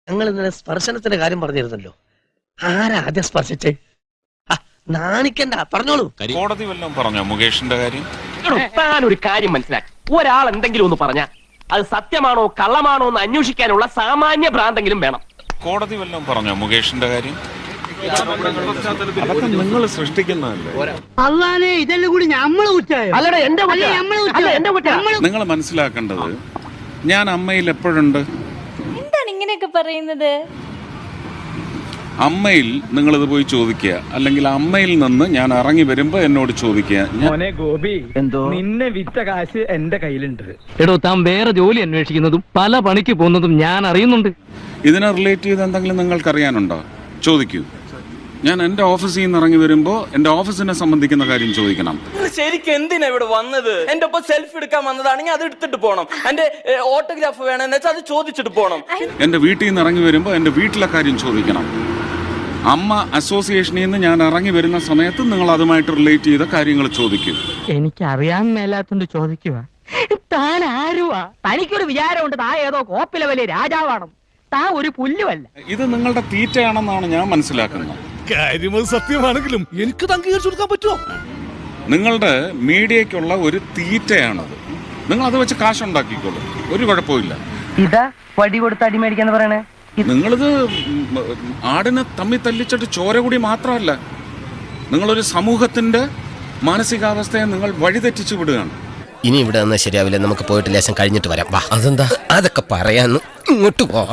ഞങ്ങൾ ഇന്നലെ സ്പർശനത്തിന്റെ കാര്യം പറഞ്ഞിരുന്നല്ലോ. ആരാ ആദ്യം സ്പർശിച്ചേ? നാണിക്കണ്ട, പറഞ്ഞോളൂ. കോടതി വല്ലതും പറഞ്ഞോ മുകേഷിന്റെ കാര്യം? താനൊരു കാര്യം മനസ്സിലാക്കി, ഒരാൾ എന്തെങ്കിലും ഒന്ന് പറഞ്ഞാൽ അത് സത്യമാണോ കള്ളമാണോ എന്ന് അന്വേഷിക്കാനുള്ള സാമാന്യ ഭ്രാന്തെങ്കിലും വേണം. കോടതി വല്ലതും പറഞ്ഞോ മുകേഷിന്റെ കാര്യം? അതൊക്കെ നിങ്ങൾ സൃഷ്ടിക്കുന്നതല്ലേ. ഇതെല്ലാം കൂടി നിങ്ങൾ മനസ്സിലാക്കേണ്ടത്, ഞാൻ അമ്മയിൽ എപ്പോഴുണ്ട്. എന്താണ് ഇങ്ങനെയൊക്കെ പറയുന്നത്? അമ്മയിൽ നിങ്ങളിത് പോയി ചോദിക്കുക, അല്ലെങ്കിൽ അമ്മയിൽ നിന്ന് ഞാൻ ഇറങ്ങി വരുമ്പോ എന്നോട് ചോദിക്കുക. മോനെ ഗോപി, എന്തോ നിന്നെ വിറ്റ കാശ് എന്റെ കയ്യിലുണ്ട്. എടോ, താൻ വേറെ ജോലി അന്വേഷിക്കുന്നതും പല പണിക്ക് പോകുന്നതും ഞാൻ അറിയുന്നുണ്ട്. ഇതിനെ റിലേറ്റ് ചെയ്ത് എന്തെങ്കിലും നിങ്ങൾക്ക് അറിയാനുണ്ടോ? ചോദിക്കൂ. ഞാൻ എന്റെ ഓഫീസിൽ നിന്ന് ഇറങ്ങി വരുമ്പോ എന്റെ ഓഫീസിനെ സംബന്ധിക്കുന്ന കാര്യം ചോദിക്കണം. ശരിക്കും എന്തിനാ ഇവിടെ വന്നത്? എന്റെ ഒപ്പം സെൽഫി എടുക്കാൻ വന്നതാണെങ്കിൽ അത് എടുത്തിട്ട് പോകണം. എന്റെ ഓട്ടോഗ്രാഫ് വേണമെന്ന് വെച്ചാൽ അത് ചോദിച്ചിട്ട് പോകണം. എന്റെ വീട്ടിൽ നിന്ന് ഇറങ്ങി വരുമ്പോ എന്റെ വീട്ടിലെ കാര്യം ചോദിക്കണം. അമ്മ അസോസിയേഷനിൽ നിന്ന് ഞാൻ ഇറങ്ങി വരുന്ന സമയത്ത് നിങ്ങൾ അതുമായിട്ട് റിലേറ്റ് ചെയ്ത കാര്യങ്ങൾ ചോദിക്കും. എനിക്കറിയാൻ മേലാത്തോണ്ട് ചോദിക്കുക. താൻ ആരുവാ? തനിക്കൊരു വിചാരമുണ്ട് താ ഏതോ കോപ്പിലെ വലിയ രാജാവാണ്. താ ഒരു പുല്ലുമല്ല. ഇത് നിങ്ങളുടെ തീറ്റയാണെന്നാണ് ഞാൻ മനസ്സിലാക്കുന്നത്. കാര്യമത് സത്യമാണെങ്കിലും എനിക്ക് അംഗീകരിച്ചു കൊടുക്കാൻ പറ്റുമോ? നിങ്ങളുടെ മീഡിയക്കുള്ള ഒരു തീറ്റയാണത്. നിങ്ങൾ അത് വെച്ച് കാശുണ്ടാക്കിക്കോളൂ, ഒരു കുഴപ്പമില്ല. ഇതാ വടി കൊടുത്ത് അടി മേടിക്കാന്ന് പറയണേ. നിങ്ങളിത് ആടിനെ തമ്മി തല്ലിച്ചിട്ട് ചോര കൂടി മാത്രമല്ല, നിങ്ങളൊരു സമൂഹത്തിന്റെ മാനസികാവസ്ഥയെ നിങ്ങൾ വഴിതെറ്റിച്ചു വിടുകയാണ്. ഇനി ഇവിടെ നിന്ന് ശരിയാവില്ല, നമുക്ക് പോയിട്ട് ലേശം കഴിഞ്ഞിട്ട് വരാം. അതെന്താ? അതൊക്കെ പറയാന്ന് ഇങ്ങോട്ട് പോ.